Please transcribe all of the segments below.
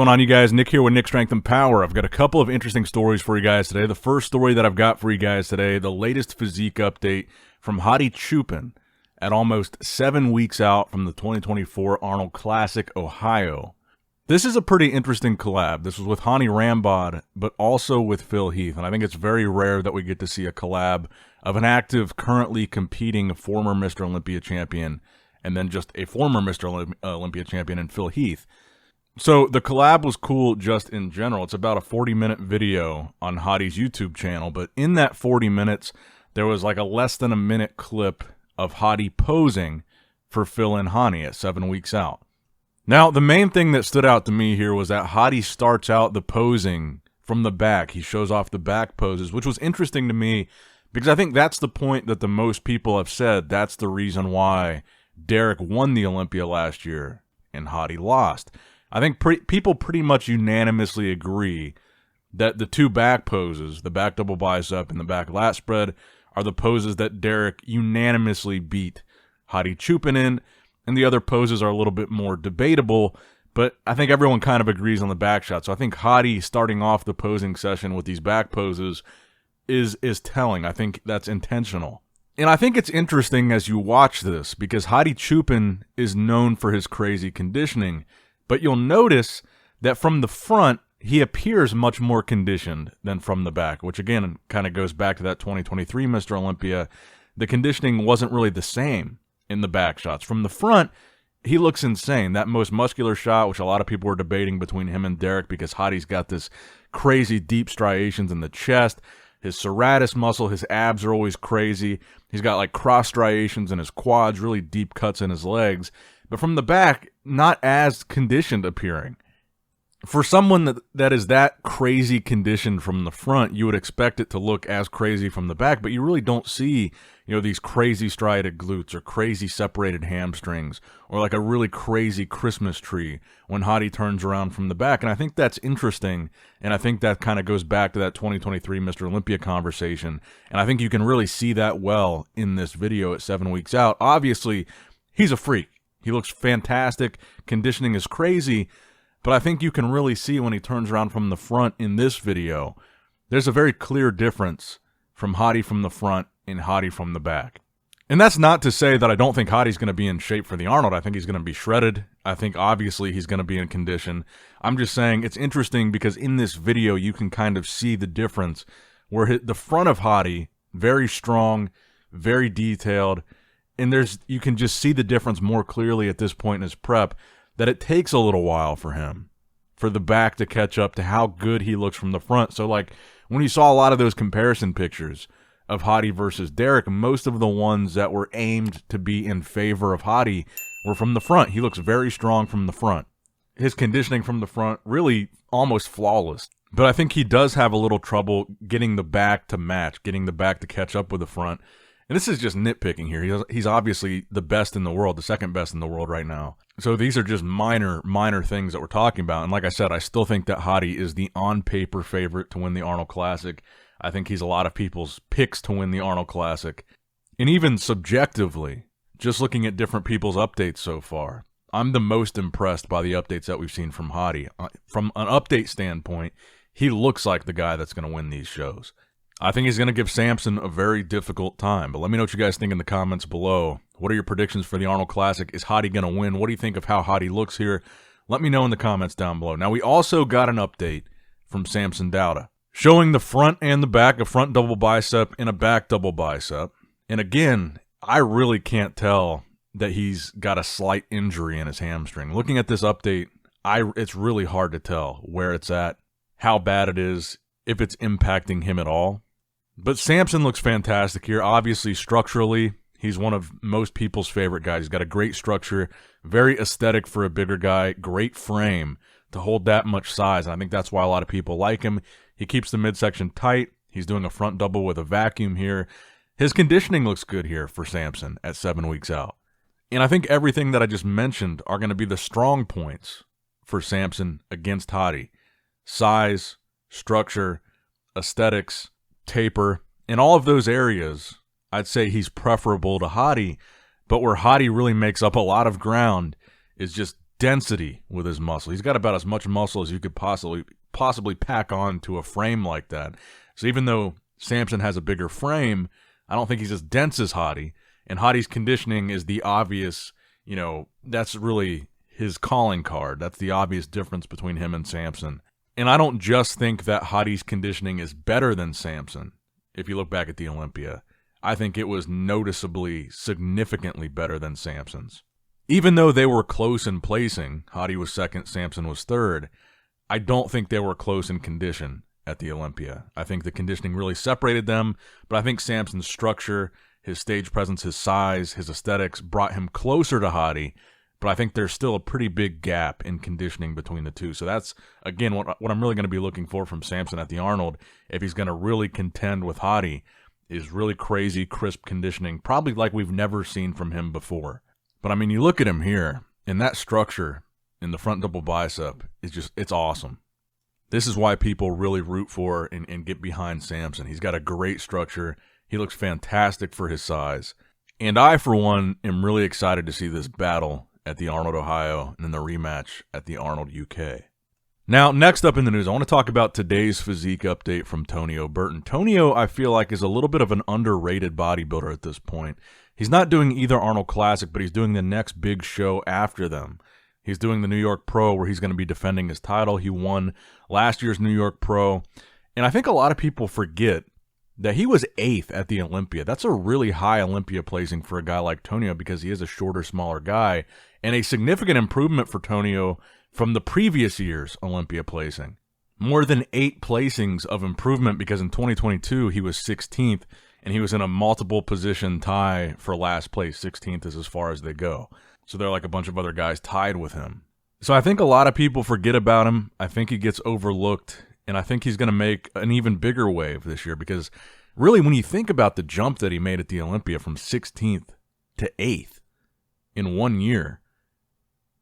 going on, you guys? Nick here with Nick Strength and Power. I've got a couple of interesting stories for you guys today. The first story that I've got for you guys today, the latest physique update from Hady Choopan at almost 7 weeks out from the 2024 Arnold Classic, Ohio. This is a pretty interesting collab. This was with Hany Rambod, but also with Phil Heath. And I think it's very rare that we get to see a collab of an active, currently competing former Mr. Olympia champion and then just a former Mr. Olympia champion in Phil Heath. So the collab was cool just in general. It's about a 40-minute video on Hady's YouTube channel, but in that 40 minutes, there was like a less than a minute clip of Hady posing for Phil and Hany at 7 weeks out. Now, the main thing that stood out to me here was that Hady starts out the posing from the back. He shows off the back poses, which was interesting to me because I think that's the point that the most people have said. That's the reason why Derek won the Olympia last year and Hady lost. I think people pretty much unanimously agree that the two back poses, the back double bicep and the back lat spread, are the poses that Derek unanimously beat Hady Choopan in, and the other poses are a little bit more debatable, but I think everyone kind of agrees on the back shot. So I think Hady starting off the posing session with these back poses is telling. I think that's intentional. And I think it's interesting as you watch this because Hady Choopan is known for his crazy conditioning, but you'll notice that from the front, he appears much more conditioned than from the back, which again kind of goes back to that 2023 Mr. Olympia. The conditioning wasn't really the same in the back shots. From the front, he looks insane. That most muscular shot, which a lot of people were debating between him and Derek because Hady's got this crazy deep striations in the chest. His serratus muscle, his abs are always crazy. He's got like cross striations in his quads, really deep cuts in his legs. But from the back, not as conditioned appearing. For someone that is that crazy conditioned from the front, you would expect it to look as crazy from the back, but you really don't see, these crazy striated glutes or crazy separated hamstrings or like a really crazy Christmas tree when Hady turns around from the back. And I think that's interesting, and I think that kind of goes back to that 2023 Mr. Olympia conversation, and I think you can really see that well in this video at 7 weeks out. Obviously, he's a freak. He looks fantastic. Conditioning is crazy. But I think you can really see when he turns around from the front in this video, there's a very clear difference from Hady from the front and Hady from the back. And that's not to say that I don't think Hady's going to be in shape for the Arnold. I think he's going to be shredded. I think obviously he's going to be in condition. I'm just saying it's interesting because in this video you can kind of see the difference where the front of Hady, very strong, very detailed, and you can just see the difference more clearly at this point in his prep, that it takes a little while for him, for the back to catch up to how good he looks from the front. So like when you saw a lot of those comparison pictures of Hady versus Derek, most of the ones that were aimed to be in favor of Hady were from the front. He looks very strong from the front. His conditioning from the front, really almost flawless. But I think he does have a little trouble getting the back to match, getting the back to catch up with the front. And this is just nitpicking here. He's obviously the best in the world, the second best in the world right now. So these are just minor things that we're talking about. And like I said, I still think that Hady is the on-paper favorite to win the Arnold Classic. I think he's a lot of people's picks to win the Arnold Classic. And even subjectively, just looking at different people's updates so far, I'm the most impressed by the updates that we've seen from Hady. From an update standpoint, he looks like the guy that's going to win these shows. I think he's going to give Samson a very difficult time, but let me know what you guys think in the comments below. What are your predictions for the Arnold Classic? Is Hady going to win? What do you think of how Hady looks here? Let me know in the comments down below. Now, we also got an update from Samson Dauda, showing the front and the back, a front double bicep and a back double bicep. And again, I really can't tell that he's got a slight injury in his hamstring. Looking at this update, it's really hard to tell where it's at, how bad it is, if it's impacting him at all. But Samson looks fantastic here. Obviously, structurally, he's one of most people's favorite guys. He's got a great structure, very aesthetic for a bigger guy, great frame to hold that much size. And I think that's why a lot of people like him. He keeps the midsection tight. He's doing a front double with a vacuum here. His conditioning looks good here for Samson at 7 weeks out. And I think everything that I just mentioned are going to be the strong points for Samson against Hady. Size, structure, aesthetics, taper, in all of those areas, I'd say he's preferable to Hady, but where Hady really makes up a lot of ground is just density with his muscle. He's got about as much muscle as you could possibly pack on to a frame like that. So even though Samson has a bigger frame, I don't think he's as dense as Hady. And Hady's conditioning is the obvious, that's really his calling card. That's the obvious difference between him and Samson. And I don't just think that Hady's conditioning is better than Samson. If you look back at the Olympia, I think it was noticeably, significantly better than Samson's. Even though they were close in placing, Hady was second, Samson was third, I don't think they were close in condition at the Olympia. I think the conditioning really separated them, but I think Samson's structure, his stage presence, his size, his aesthetics brought him closer to Hady, but I think there's still a pretty big gap in conditioning between the two. So that's, again, what I'm really going to be looking for from Samson at the Arnold, if he's going to really contend with Hady, is really crazy, crisp conditioning, probably like we've never seen from him before. But, I mean, you look at him here, and that structure in the front double bicep is just, it's awesome. This is why people really root for and get behind Samson. He's got a great structure. He looks fantastic for his size. And I, for one, am really excited to see this battle at the Arnold, Ohio, and then the rematch at the Arnold, UK. Now, next up in the news, I want to talk about today's physique update from Tonio Burton. Tonio, I feel like, is a little bit of an underrated bodybuilder at this point. He's not doing either Arnold Classic, but he's doing the next big show after them. He's doing the New York Pro, where he's going to be defending his title. He won last year's New York Pro. And I think a lot of people forget that he was 8th at the Olympia. That's a really high Olympia placing for a guy like Tonio because he is a shorter, smaller guy, and a significant improvement for Tonio from the previous year's Olympia placing. More than 8 placings of improvement because in 2022 he was 16th, and he was in a multiple position tie for last place. 16th is as far as they go. So they're like a bunch of other guys tied with him. So I think a lot of people forget about him. I think he gets overlooked, and I think he's going to make an even bigger wave this year because really when you think about the jump that he made at the Olympia from 16th to 8th in 1 year,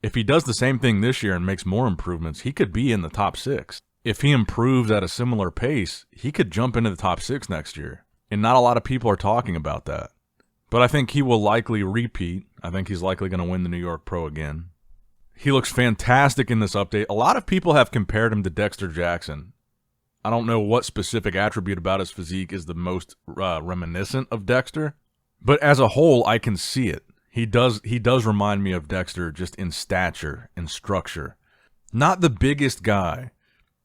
if he does the same thing this year and makes more improvements, he could be in the top 6. If he improves at a similar pace, he could jump into the top 6 next year. And not a lot of people are talking about that. But I think he will likely repeat. I think he's likely going to win the New York Pro again. He looks fantastic in this update. A lot of people have compared him to Dexter Jackson. I don't know what specific attribute about his physique is the most reminiscent of Dexter. But as a whole, I can see it. He does remind me of Dexter just in stature and structure. Not the biggest guy,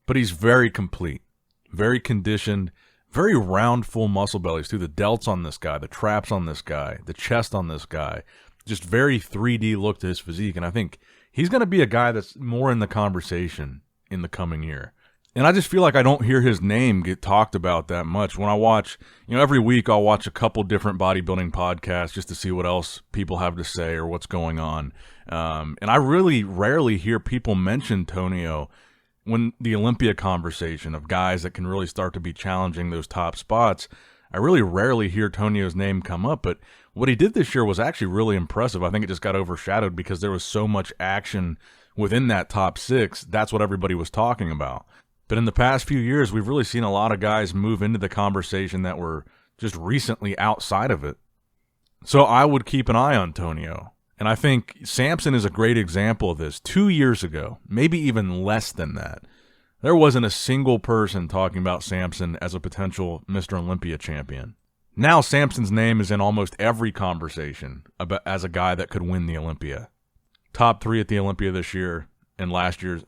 but he's very complete, very conditioned, very round, full muscle bellies too. The delts on this guy, the traps on this guy, the chest on this guy. Just very 3D look to his physique. And I think he's going to be a guy that's more in the conversation in the coming year. And I just feel like I don't hear his name get talked about that much. When I watch, every week I'll watch a couple different bodybuilding podcasts just to see what else people have to say or what's going on. And I really rarely hear people mention Tonio when the Olympia conversation of guys that can really start to be challenging those top spots. I really rarely hear Tonio's name come up, but what he did this year was actually really impressive. I think it just got overshadowed because there was so much action within that top 6. That's what everybody was talking about. But in the past few years, we've really seen a lot of guys move into the conversation that were just recently outside of it. So I would keep an eye on Tonio. And I think Samson is a great example of this. 2 years ago, maybe even less than that, there wasn't a single person talking about Samson as a potential Mr. Olympia champion. Now Samson's name is in almost every conversation about as a guy that could win the Olympia. Top 3 at the Olympia this year and last year's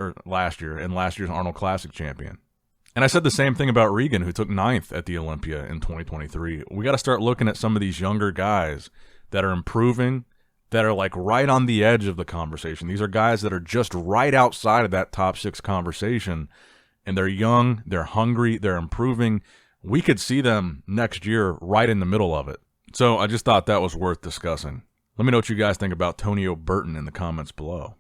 Arnold Classic champion. And I said the same thing about Regan, who took 9th at the Olympia in 2023. We got to start looking at some of these younger guys that are improving, that are like right on the edge of the conversation. These are guys that are just right outside of that top 6 conversation, and they're young, they're hungry, they're improving. We could see them next year right in the middle of it. So I just thought that was worth discussing. Let me know what you guys think about Tonio Burton in the comments below.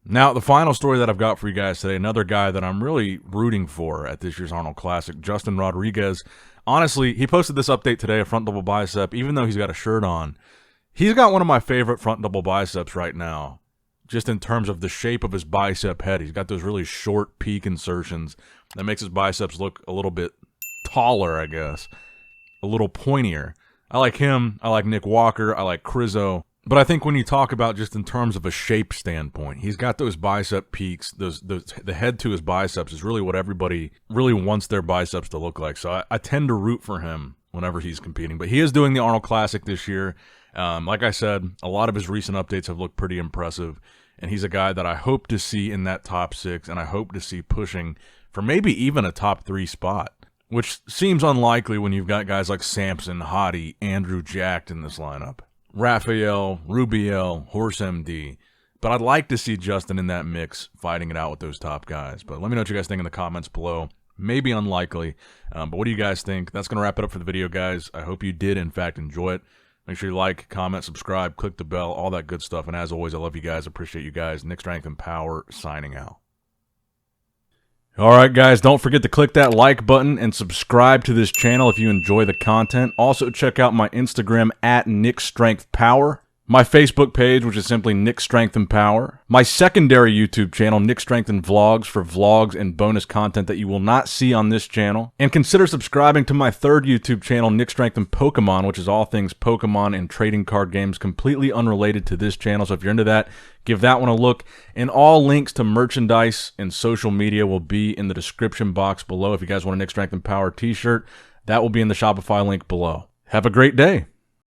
Now, the final story that I've got for you guys today, another guy that I'm really rooting for at this year's Arnold Classic, Justin Rodriguez. Honestly, he posted this update today, a front double bicep, even though he's got a shirt on. He's got one of my favorite front double biceps right now, just in terms of the shape of his bicep head. He's got those really short peak insertions that makes his biceps look a little bit taller, I guess, a little pointier. I like him. I like Nick Walker. I like Crizzo. But I think when you talk about just in terms of a shape standpoint, he's got those bicep peaks. The head to his biceps is really what everybody really wants their biceps to look like. So I tend to root for him whenever he's competing. But he is doing the Arnold Classic this year. Like I said, a lot of his recent updates have looked pretty impressive. And he's a guy that I hope to see in that top 6, and I hope to see pushing for maybe even a top 3 spot, which seems unlikely when you've got guys like Samson, Hady, Andrew Jacked in this lineup. Raphael, Rubiel, Horse MD. But I'd like to see Justin in that mix, fighting it out with those top guys. But let me know what you guys think in the comments below. Maybe unlikely, but what do you guys think? That's going to wrap it up for the video, guys. I hope you did, in fact, enjoy it. Make sure you like, comment, subscribe, click the bell, all that good stuff. And as always, I love you guys. Appreciate you guys. Nick Strength and Power signing out. All right, guys, don't forget to click that like button and subscribe to this channel if you enjoy the content. Also, check out my Instagram at NICKS&P, my Facebook page, which is simply Nick Strength and Power, my secondary YouTube channel, Nick Strength and Vlogs, for vlogs and bonus content that you will not see on this channel, and consider subscribing to my third YouTube channel, Nick Strength and Pokemon, which is all things Pokemon and trading card games, completely unrelated to this channel. So if you're into that, give that one a look. And all links to merchandise and social media will be in the description box below. If you guys want a Nick Strength and Power t-shirt, that will be in the Shopify link below. Have a great day.